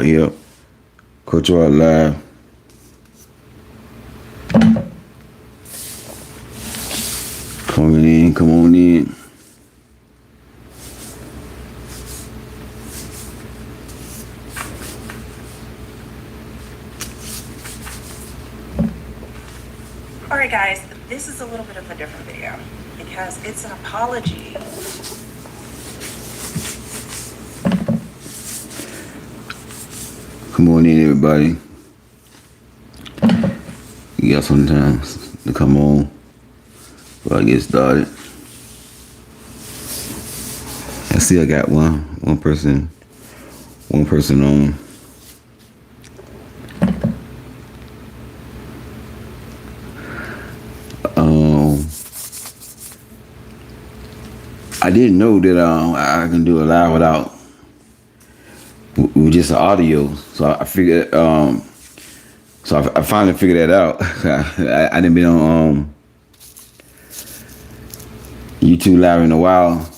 start here. Culture Art Live. Come on in. Alright guys, this is a little bit of a different video because it's an apology. Come on in, everybody. You got some time to come on before I get started. I see I got one person on. I didn't know that I can do a live with just audio, so I figured. So I finally figured that out. I didn't been on YouTube Live in a while,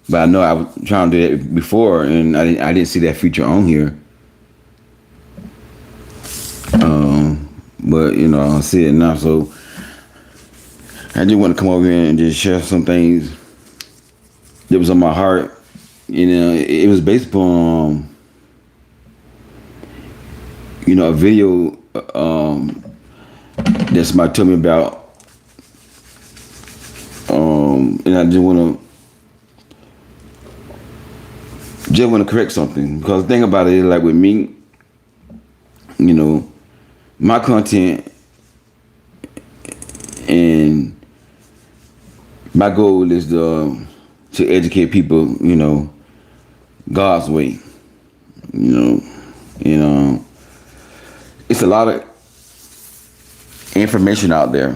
but I know I was trying to do that before, and I didn't see that feature on here. But you know, I see it now, so I just want to come over here and just share some things that was on my heart. You know, it was based upon a video that somebody told me about, and I just want to correct something, because the thing about it is, like with me, my content and my goal is to educate people, God's way, it's a lot of information out there,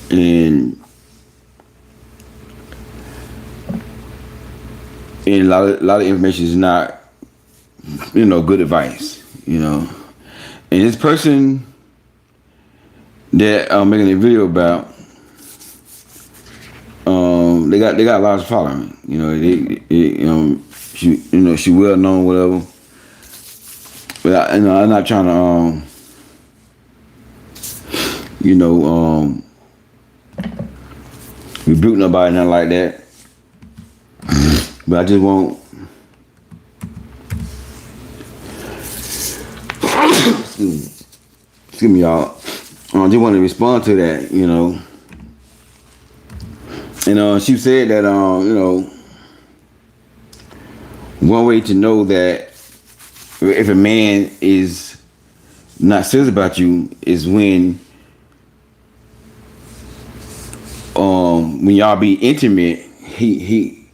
and a lot of information is not, good advice, And this person that I'm making a video about, they got a large following. She well known, whatever. But I'm not trying to, rebuke nobody, nothing like that. But I just want, excuse me, y'all. I just want to respond to that, And she said that, one way to know that if a man is not serious about you is when y'all be intimate, he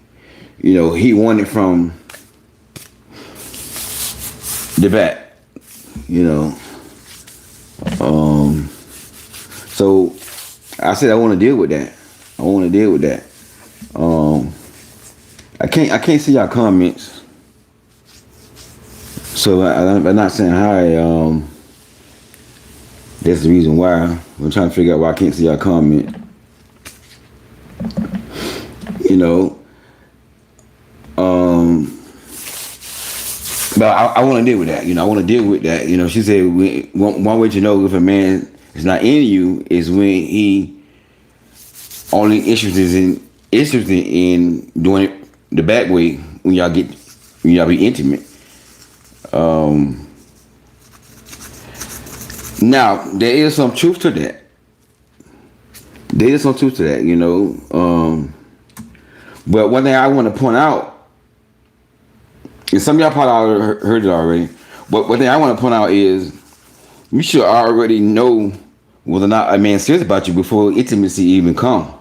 want it from the back, So I said I want to deal with that. I can't see y'all comments. So I'm not saying hi. That's the reason why. I'm trying to figure out why I can't see y'all comment. But I want to deal with that. I want to deal with that. She said one way to know if a man is not in you is when he only interested in doing it the back way when y'all be intimate. Now there is some truth to that. But one thing I want to point out, and some of y'all probably heard it already, but one thing I want to point out is you should already know whether or not a man's serious about you before intimacy even come.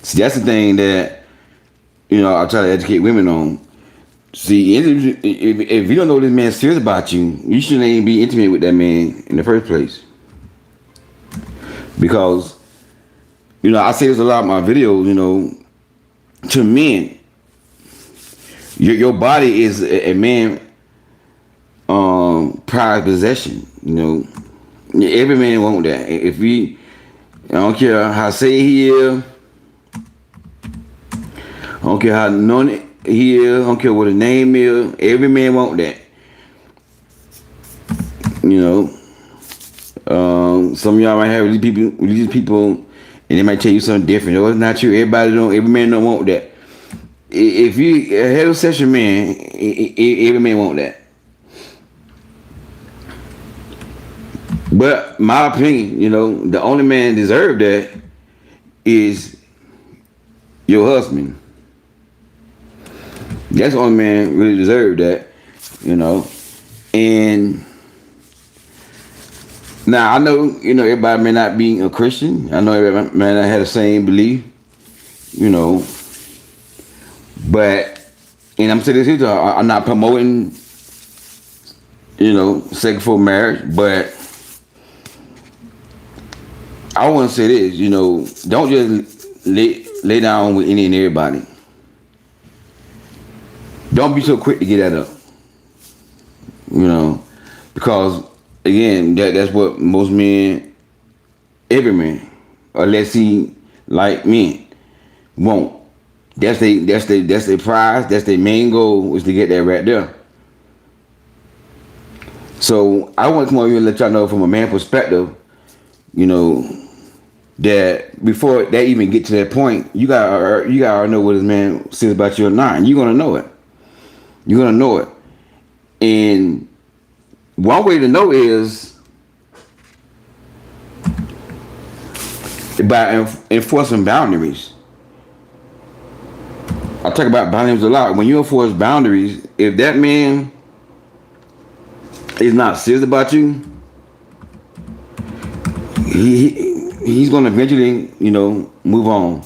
See, that's the thing that I try to educate women on. See, if you don't know this man's serious about you, you shouldn't even be intimate with that man in the first place. Because, I say this a lot in my videos, to men, your body is a man prized possession. Every man want that. I don't care how say he is, I don't care how he is. I don't care what his name is. Every man want that. You know. Some of y'all might have religious people, and they might tell you something different. No, it's not true. Every man don't want that. If you a heterosexual man, every man want that. But my opinion, the only man deserve that is your husband. That's the only man really deserve that, And now I know, everybody may not be a Christian. I know everybody may not have the same belief, But, and I'm saying this here, I'm not promoting, sex for marriage, but I want to say this, don't just lay down with any and everybody. Don't be so quick to get that up, because again, that's what most men, every man, unless he like men, won't. That's their prize. That's their main goal is to get that right there. So I want to come over here and let y'all know from a man perspective, that before that even get to that point, you gotta know what this man says about you or not, and you're gonna know it. You're gonna know it, and one way to know is by enforcing boundaries. I talk about boundaries a lot. When you enforce boundaries, if that man is not serious about you, he's gonna eventually, move on.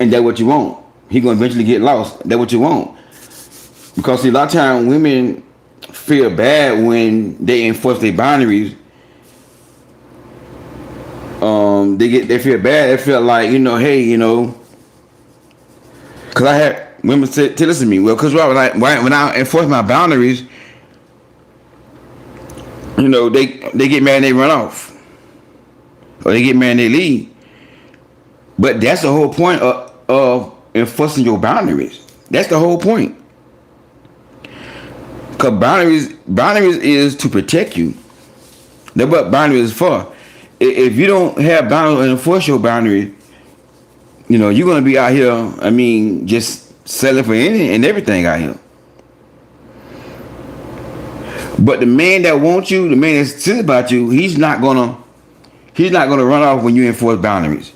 And that's what you want. He's gonna eventually get lost. That's what you want. Because see, a lot of times women feel bad when they enforce their boundaries. They feel bad. They feel like, hey, because I had women say, listen to me. Well, because when I enforce my boundaries, they get mad and they run off. Or they get mad and they leave. But that's the whole point of enforcing your boundaries. That's the whole point. Because boundaries is to protect you. That's what boundaries is for. If you don't have boundaries and enforce your boundaries, you're going to be out here, just selling for anything and everything out here. But the man that wants you, the man that's serious about you, he's not gonna run off when you enforce boundaries.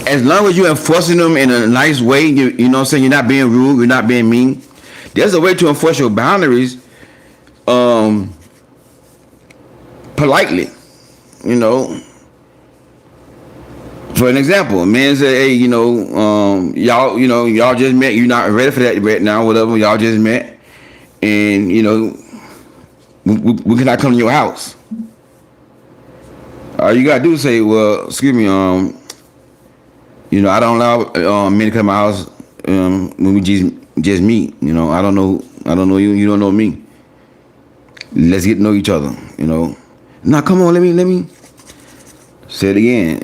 As long as you're enforcing them in a nice way, you know what I'm saying, you're not being rude, you're not being mean. There's a way to enforce your boundaries politely, For an example, a man say, hey, y'all just met. You're not ready for that right now, whatever. Y'all just met. And, we cannot come to your house. All you got to do is say, well, excuse me, I don't allow men to come to my house when we just meet. I don't know you, you don't know me. Let's get to know each other, Now, come on, let me say it again,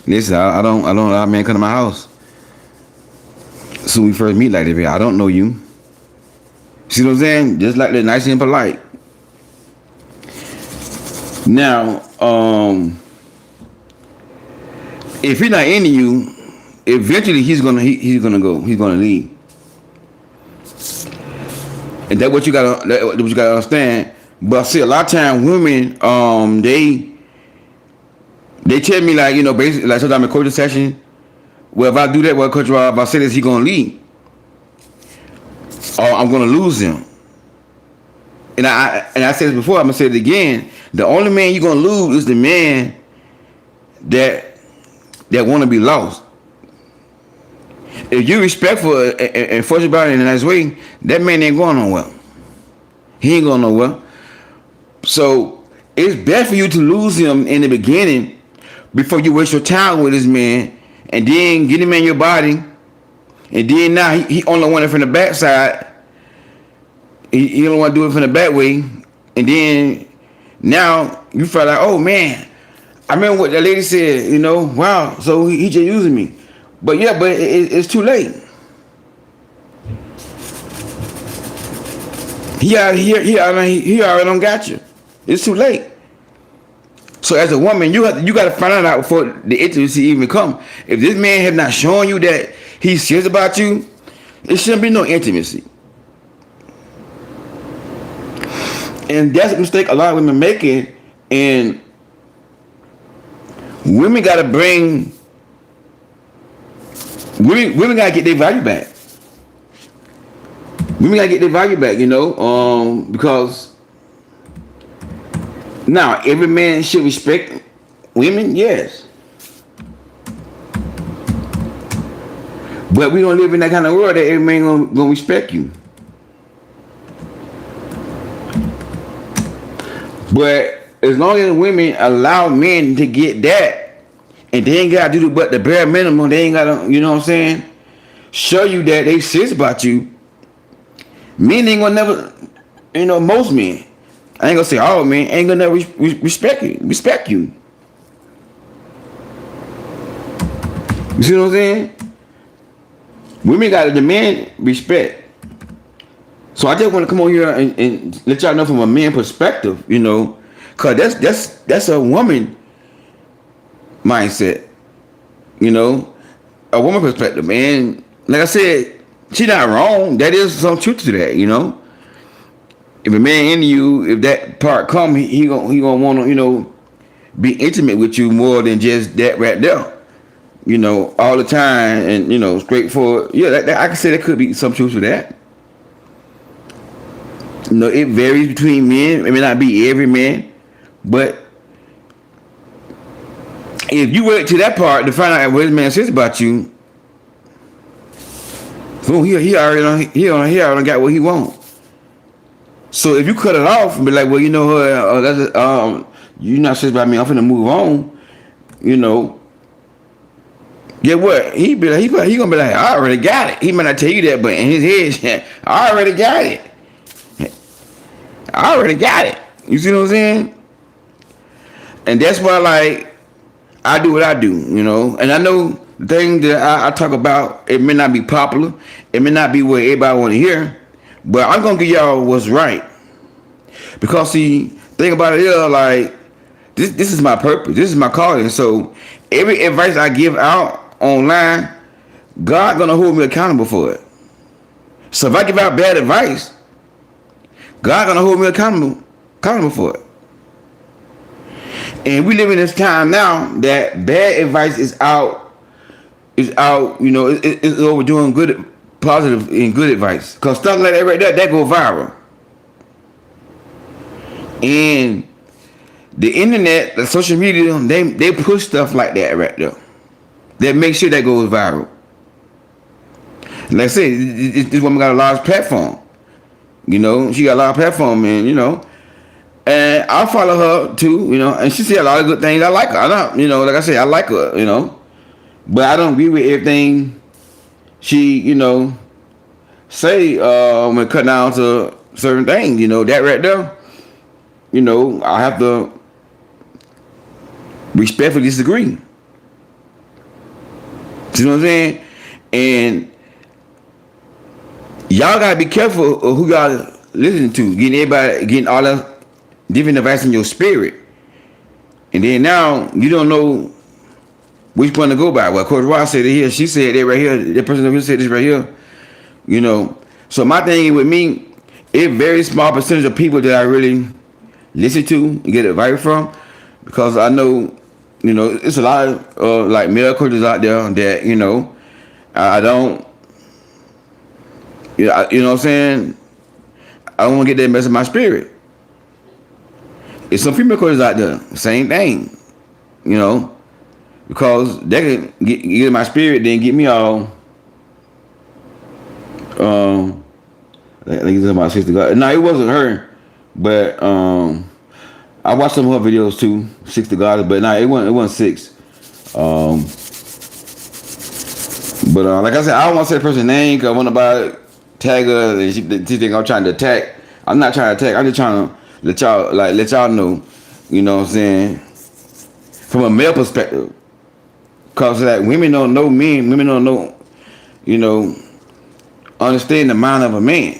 Listen, I don't allow a man come to my house. So we first meet like that, I don't know you. See what I'm saying? Just like that, nice and polite. Now, if he's not into you, eventually he's gonna go. He's gonna leave. And that's what you gotta understand. But see, a lot of times women, they tell me basically sometimes in coaching session, well, if I do that, well, Coach Rob, if I say this, he's gonna leave, or I'm gonna lose him. And I said this before, I'm gonna say it again. The only man you're gonna lose is the man that want to be lost. If you respectful and force about it in a nice way, that man ain't going nowhere. He ain't going nowhere. So it's best for you to lose him in the beginning before you waste your time with this man, and then get him in your body, and then now he only want it from the backside. He don't want to do it from the back way, and then now you feel like, oh man, I remember what that lady said. Wow, so he just using me. But yeah, but it's too late. He already don't got you. It's too late. So as a woman, you got to find out before the intimacy even come. If this man have not shown you that he's serious about you, it shouldn't be no intimacy. And that's a mistake a lot of women making. And women got to bring. Women got to get their value back. Women got to get their value back, because now every man should respect women, yes. But we don't live in that kind of world that every man gonna respect you. But as long as women allow men to get that, and they ain't gotta do but the bare minimum, they ain't gotta, you know what I'm saying, show you that they serious about you. Men ain't gonna never, most men, I ain't gonna say all men, ain't gonna never respect you. You see what I'm saying? Women gotta demand respect. So I just want to come on here and let y'all know from a man perspective, cause that's a woman mindset, a woman perspective. And like I said, she not wrong. That is some truth to that, If a man into you, if that part come, he gonna want to, be intimate with you more than just that right there, all the time, and straightforward. Yeah, that I can say there could be some truth to that. It varies between men. It may not be every man, but if you wait to that part to find out what this man says about you, boom, he already got what he wants. So if you cut it off and be like, well, you're not serious about me, I'm finna move on, get what? He gonna be like, I already got it. He might not tell you that, but in his head, I already got it. You see what I'm saying? And that's why, like, I do what I do, And I know the thing that I talk about, it may not be popular. It may not be what everybody want to hear. But I'm going to give y'all what's right. Because, see, think about it here, like, this is my purpose. This is my calling. So, every advice I give out online, God going to hold me accountable for it. So, if I give out bad advice, God going to hold me accountable for it. And we live in this time now that bad advice is out, it's overdoing good, positive and good advice. Because stuff like that right there, that go viral. And the internet, the social media, they push stuff like that right there. They make sure that goes viral. Like I said, this woman got a large platform. She got a lot of platform, and and I follow her too, and she said a lot of good things. I like her. I don't, like I said, I like her, but I don't agree with everything she, say when it cut down to certain things. That right there, I have to respectfully disagree. See what I'm saying? And y'all gotta be careful of who y'all listening to, getting all the different advice in your spirit, and then now you don't know which one to go by. Well, Coach Ross said it here. She said that right here. That person over here said this right here. So my thing with me, it very small percentage of people that I really listen to and get advice from, because I know, it's a lot of like male coaches out there that I don't. You know what I'm saying? I don't want to get that mess in my spirit. It's some female coaches out there, same thing, because they can get in my spirit, then get me all. I think it's my sister. No, it wasn't her, but I watched some of her videos too, 60 God, but no, it wasn't 6. But like I said, I don't want to say the person's name because I want to tag her and she think I'm trying to attack. I'm not trying to attack. I'm just trying to let y'all know, you know what I'm saying, from a male perspective. Cause like women don't know men. Women don't know, you know, understand the mind of a man.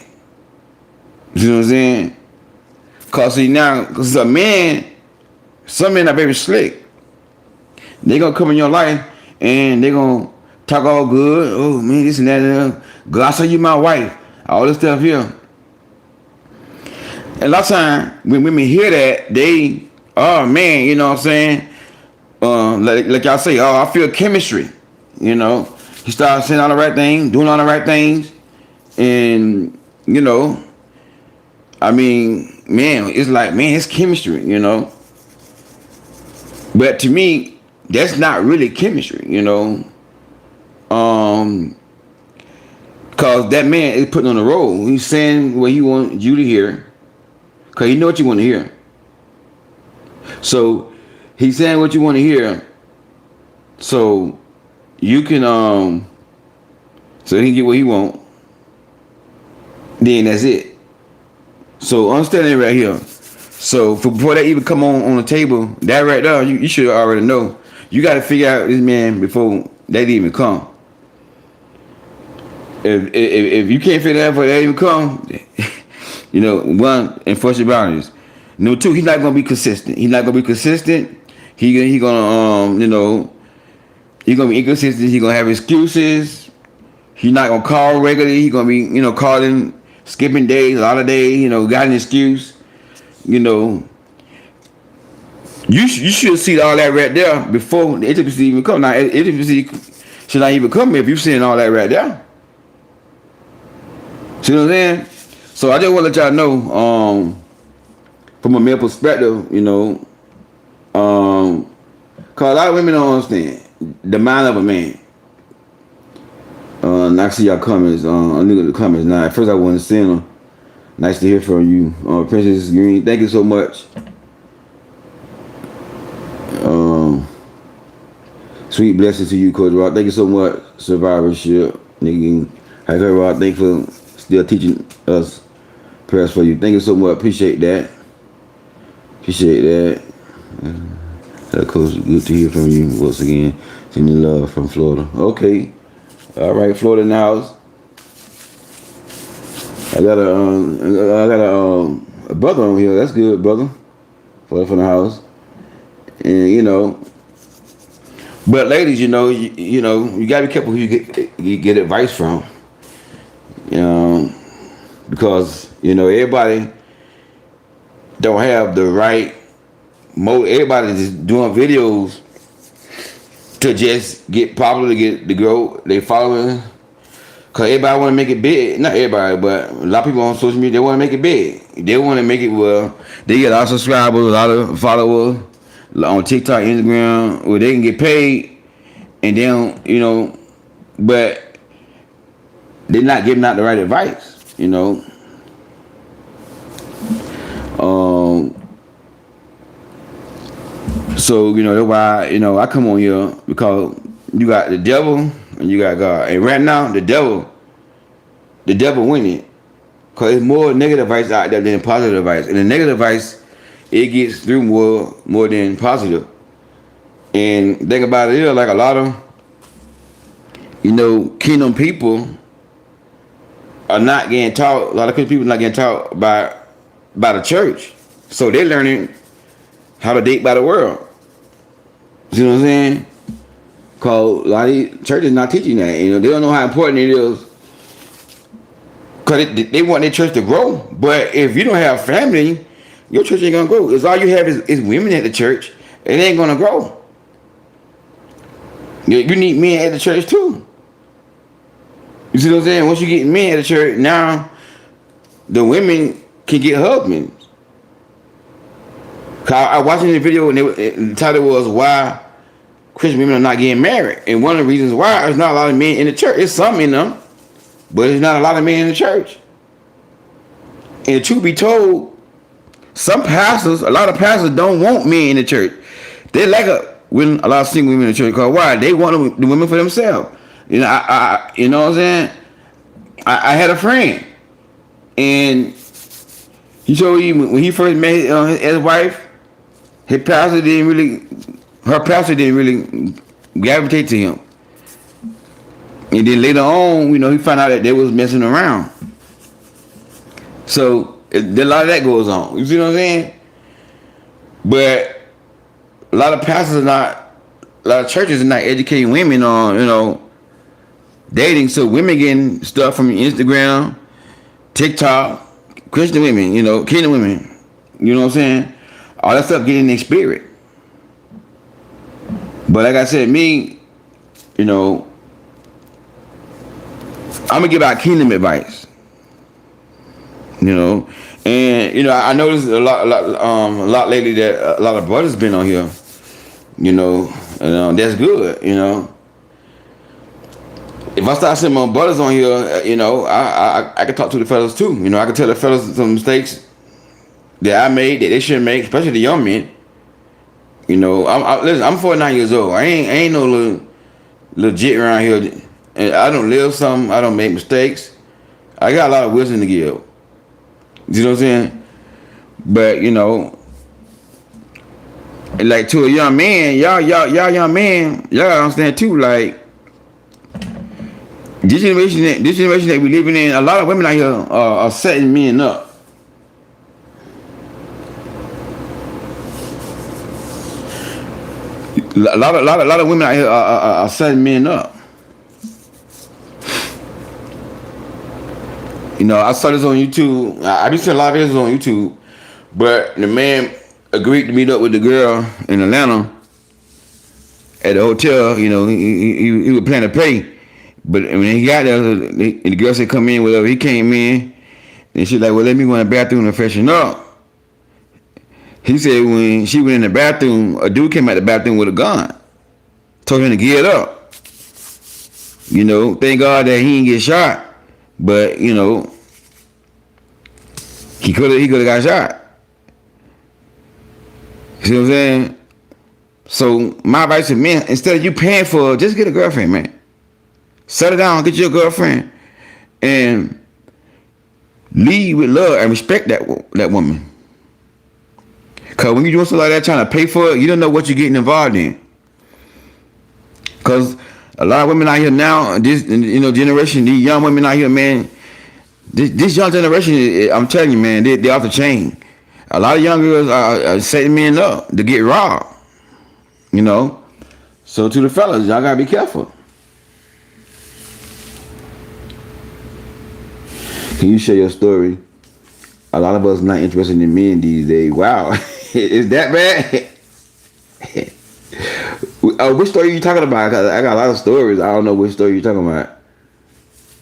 You know what I'm saying? Cause see now, cause a man, some men are very slick. They gonna come in your life and they gonna talk all good. Oh man, this and that and that. God, I saw you my wife. All this stuff here. And a lot of time when women hear that, they, oh man, you know what I'm saying? Like y'all say, oh, I feel chemistry. You know, he started saying all the right things, doing all the right things, and you know, I mean, man, it's like, man, it's chemistry, you know. But to me, that's not really chemistry, you know. Cause that man is putting on a role. He's saying what he wants you to hear, cause he know what you want to hear. So he's saying what you want to hear, so you can so he can get what he want. Then that's it. So understand it right here. So before that even come on the table, that right there, you should already know. You got to figure out this man before that even come. If you can't figure that out before that even come, you know, one, enforce your boundaries. Number two, he's not gonna be consistent. He's not gonna be consistent. He gonna you know, he's gonna be inconsistent. He's gonna have excuses. He's not gonna call regularly. He's gonna be, you know, calling, skipping days, a lot of days. You know, got an excuse. You know, you should see all that right there before the intimacy even come. Now, intimacy should not even come if you're seeing all that right there. See what I'm saying? So I just want to let y'all know, from a male perspective, you know, cause a lot of women don't understand the mind of a man. I see y'all comments. I look at the comments now. At first, I want to send them. Nice to hear from you, Princess Green. Thank you so much. Sweet blessings to you, Coach Rock. Thank you so much. Survivorship, nigga. Hey, Coach Rock. Thank you for still teaching us prayers for you. Thank you so much. Appreciate that. Appreciate that. Coach, good to hear from you once again. Sending love from Florida. Okay. All right, Florida in the house. I got a brother on here. That's good, brother. Florida from the house. And you know, but ladies, you know, you know, you gotta be careful who you get advice from. You know, because you know everybody don't have the right mode. Everybody just doing videos to just get popular, to get the grow they following. Cause everybody want to make it big. Not everybody, but a lot of people on social media, they want to make it big. They want to make it well. They get a lot of subscribers, a lot of followers on TikTok, Instagram, where they can get paid, and they don't, you know, but they're not giving out the right advice, you know. So you know that's why, you know, I come on here, because you got the devil and you got God, and right now the devil winning, cause there's more negative advice out there than positive advice, and the negative advice, it gets through more than positive. And think about it, like a lot of, you know, kingdom people are not getting taught. A lot of people not getting taught by the church, so they're learning how to date by the world. You know what I'm saying? Cause a lot of these churches not teaching that. You know, they don't know how important it is. Cause they want their church to grow, but if you don't have family, your church ain't gonna grow. Cause all you have is women at the church, it ain't gonna grow. You need men at the church too. You see what I'm saying? Once you get men at the church, now the women can get husbands. I watched the video, and the title was "Why Christian Women Are Not Getting Married." And one of the reasons why, there's not a lot of men in the church. There's some in them, but there's not a lot of men in the church. And truth be told, a lot of pastors don't want men in the church. They like a lot of single women in the church. Cause why? They want the women for themselves. You know, you know what I'm saying? I had a friend, and he told me when he first met his wife, her pastor didn't really gravitate to him. And then later on, he found out that they was messing around. So a lot of that goes on. You see what I'm saying? But a lot of pastors are not, a lot of churches are not educating women on, dating. So women getting stuff from Instagram, TikTok, Christian women, kingdom women. You know what I'm saying? All that stuff getting in their spirit. But like I said, me, I'm gonna give out kingdom advice. And I noticed a lot lately that a lot of brothers been on here. And that's good. If I start seeing my brothers on here, I can talk to the fellas too. I can tell the fellas some mistakes that I made that they shouldn't make, especially the young men. Listen, I'm 49 years old. I ain't no little legit around here. And I don't live something. I don't make mistakes. I got a lot of wisdom to give. You know what I'm saying? But like to a young man, y'all young man, y'all gotta understand too. Like this generation that we living in, a lot of women out here are setting men up. A lot of women out here are setting men up. I saw this on YouTube. I been seeing a lot of videos on YouTube, but the man agreed to meet up with the girl in Atlanta at the hotel. He was planning to pay, but when he got there, and the girl said come in, whatever. He came in, and she's like, well, let me go in the bathroom and freshen up. He said when she went in the bathroom, a dude came out the bathroom with a gun, told him to get up. Thank God that he didn't get shot. But he could have got shot. See what I'm saying? So my advice to men: instead of you paying for, just get a girlfriend, man. Settle down, get you a girlfriend, and lead with love and respect that woman. Cause when you doing something like that, trying to pay for it, you don't know what you're getting involved in. Cause a lot of women out here now, this generation, these young women out here, man. This young generation, I'm telling you, man, they off the chain. A lot of young girls are setting men up to get robbed. So to the fellas, y'all gotta be careful. Can you share your story? A lot of us not interested in men these days. Wow, is that bad? Which story are you talking about? Cause I got a lot of stories. I don't know which story you're talking about.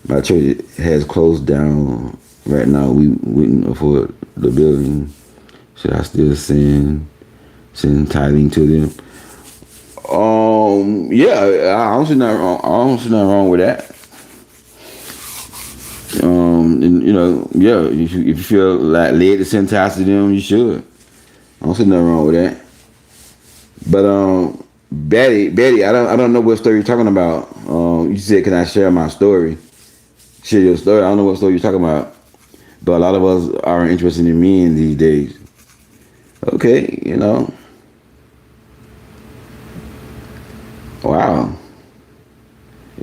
My church has closed down right now. We waiting for the building. Should I still send tithing to them? Yeah, I don't see nothing wrong. I don't see nothing wrong with that. Yeah, if you feel like led to send tithes to them, you should. I don't see nothing wrong with that. But Betty, I don't know what story you're talking about. You said, can I share my story? Share your story. I don't know what story you're talking about. But a lot of us are interested in men these days. Okay, Wow.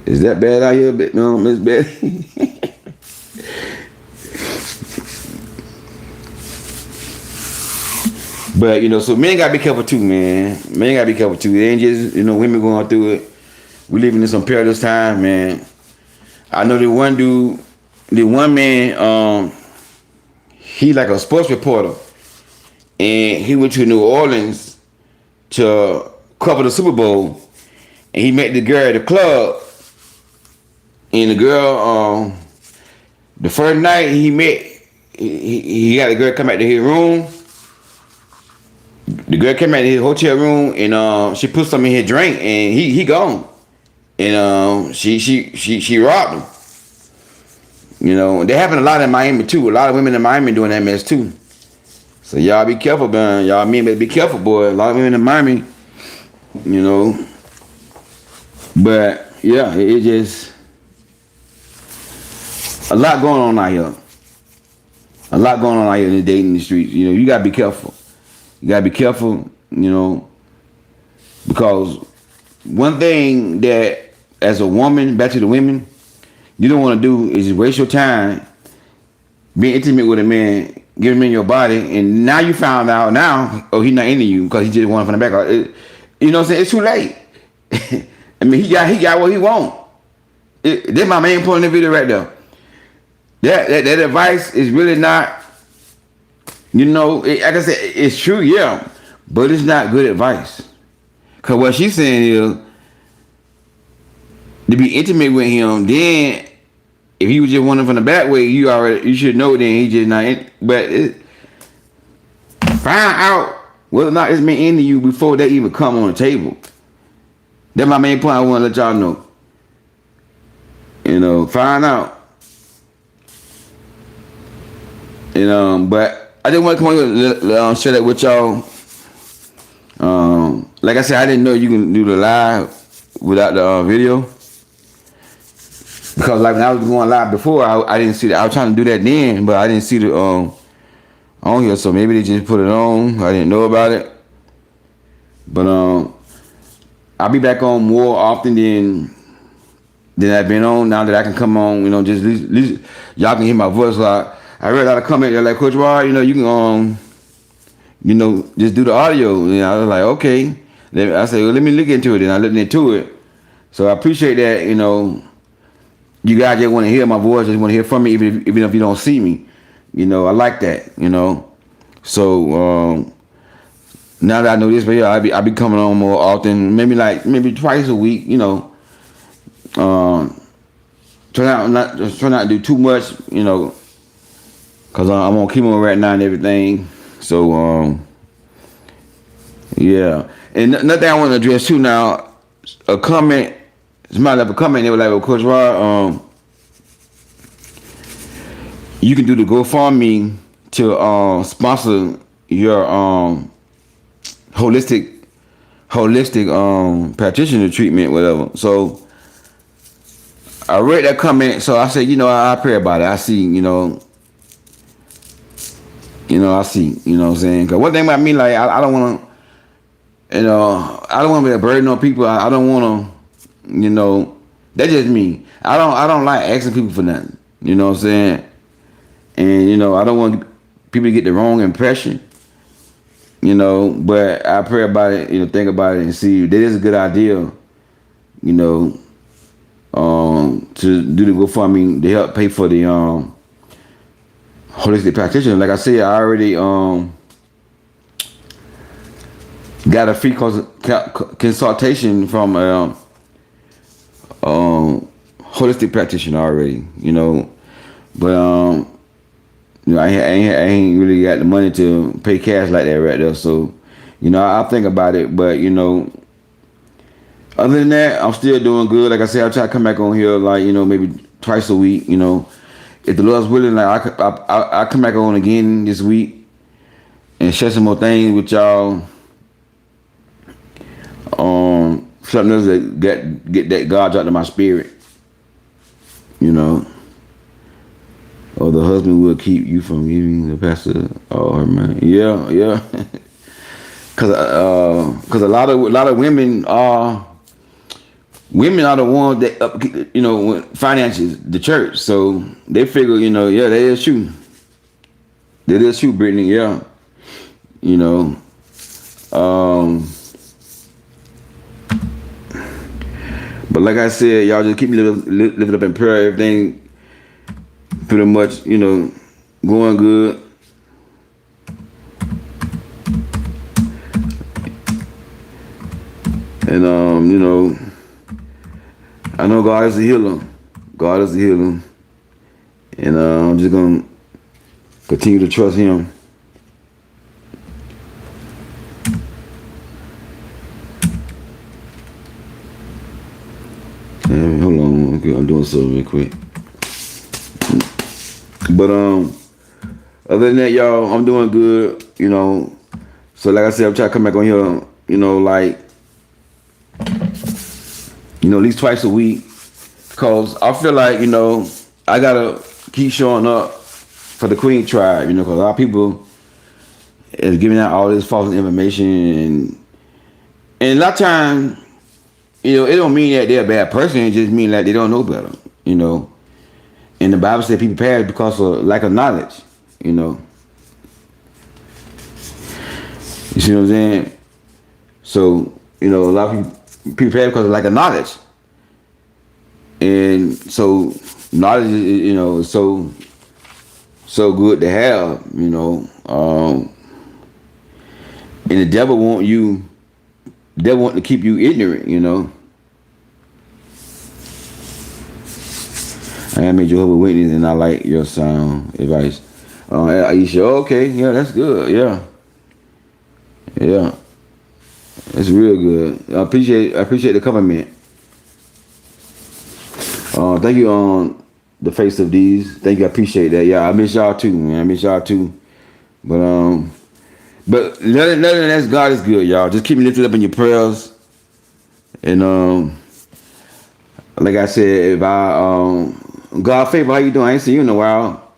Is that bad out here, Miss Betty? But so men gotta be careful too, man. Men gotta be careful too. It ain't just women going through it. We living in some perilous time, man. I know the one dude, the one man, he like a sports reporter, and he went to New Orleans to cover the Super Bowl, and he met the girl at the club, and the girl, the first night he met, he got the girl come back to his room. The girl came out of his hotel room and she put something in his drink and he gone. And she robbed him. They happen a lot in Miami too. A lot of women in Miami doing that mess too. So y'all be careful, man. Y'all men better be careful, boy. A lot of women in Miami, But yeah, it just a lot going on out here. A lot going on out here in the dating streets. You gotta be careful. You gotta be careful, because one thing that as a woman, back to the women, you don't want to do is just waste your time being intimate with a man, get him in your body, and now you found out now, oh, he's not into you because he just wanted from the back. You know what I'm saying? It's too late. I mean, he got what he want. That's my main point in the video right there. That advice is really not, like I said, it's true, yeah, but it's not good advice. Cause what she's saying is to be intimate with him, then if he was just wanting from the back way, you should know then he just not in, but find out whether or not it's been into you before they even come on the table. That's my main point I want to let y'all know. Find out. But I just want to come on and share that with y'all. Like I said, I didn't know you can do the live without the video. Because like when I was going live before, I didn't see that. I was trying to do that then, but I didn't see the on here. So maybe they just put it on. I didn't know about it. But I'll be back on more often than I've been on. Now that I can come on, just at least y'all can hear my voice. Like I read a lot of comments. They're like, Coach Rod, you can just do the audio. And I was like, okay. I said, well, let me look into it. And I looked into it. So I appreciate that. You guys just want to hear my voice, just want to hear from me, even if you don't see me. I like that. So now that I know this, but yeah, I be coming on more often, maybe twice a week. Try not to do too much, cause I'm on chemo right now and everything. So yeah, and another thing I want to address too now, a comment. Somebody left a comment. They were like, "Well, Coach Rod, you can do the GoFundMe to sponsor your holistic practitioner treatment, whatever." So I read that comment. So I said, I pray about it. I see, I see, what I'm saying? Because one thing about me, like, I don't want to, I don't want to be a burden on people. I don't want to. That's just me. I don't like asking people for nothing. You know what I'm saying? And I don't want people to get the wrong impression. But I pray about it. Think about it and see that is a good idea. To do the GoFundMe to help pay for the holistic practitioner. Like I said, I already got a free consultation from holistic practitioner already, but I ain't really got the money to pay cash like that right there. So, I think about it, but other than that, I'm still doing good. Like I said, I'll try to come back on here, like maybe twice a week. If the Lord's willing, like I come back on again this week and share some more things with y'all. Something else that get that God dropped in my spirit. Or the husband will keep you from giving the pastor all her money. Yeah. Cause a lot of women are the ones that finances the church. So they figure, that is true. That is true, Brittany. Yeah. But like I said, y'all just keep me lifted up in prayer. Everything pretty much, going good. And I know God is a healer. God is a healer. And I'm just gonna continue to trust Him. Hold on, okay, I'm doing something real quick. But other than that, y'all, I'm doing good. So like I said, I'm trying to come back on here. At least twice a week, cause I feel like I gotta keep showing up for the Queen Tribe. Cause a lot of people is giving out all this false information and a lot of times it don't mean that they're a bad person. It just means that they don't know better. And the Bible said people perish because of lack of knowledge. You see what I'm saying? So, a lot of people perish because of lack of knowledge. And so knowledge is, so good to have, and the devil want to keep you ignorant. I am a Jehovah's Witness and I like your sound advice. Aisha, okay, yeah, that's good, yeah. It's real good. I appreciate the compliment. Thank you on the face of these. Thank you, I appreciate that. Yeah, I miss y'all too, man. I miss y'all too. But nothing than that, God is good, y'all. Just keep me lifted up in your prayers. And like I said, if God favor, how you doing? I ain't seen you in a while.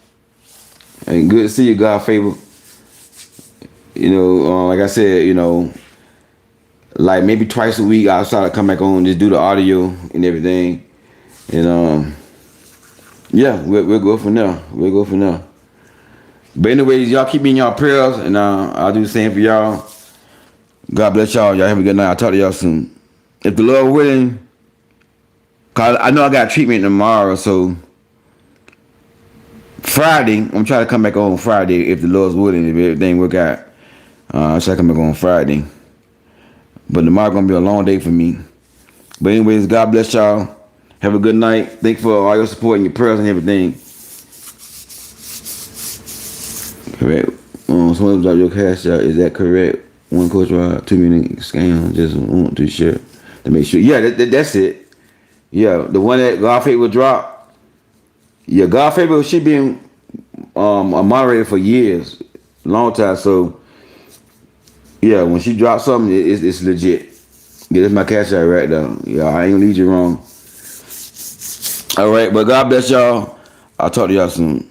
And good to see you, God favor. Like I said, like maybe twice a week I'll start to come back on, just do the audio and everything. And yeah, we'll go from there. But anyways, y'all keep me in y'all prayers, and I'll do the same for y'all. God bless y'all. Y'all have a good night. I'll talk to y'all soon. If the Lord willing, cause I know I got treatment tomorrow, so Friday, I'm trying to come back on Friday if the Lord's willing, if everything work out. I'll try to come back on Friday. But tomorrow gonna be a long day for me. But anyways, God bless y'all. Have a good night. Thank you for all your support and your prayers and everything. Correct. Someone drop your cash out. Is that correct? One coach ride, 2 minute scam. Just want to share to make sure. Yeah, that's it. Yeah, the one that God Favor drop. Yeah, God Favor, she been a moderator for years, long time. So yeah, when she drops something, it's legit. Yeah, that's my cash out right there. Yeah, I ain't gonna lead you wrong. All right, but God bless y'all. I'll talk to y'all soon.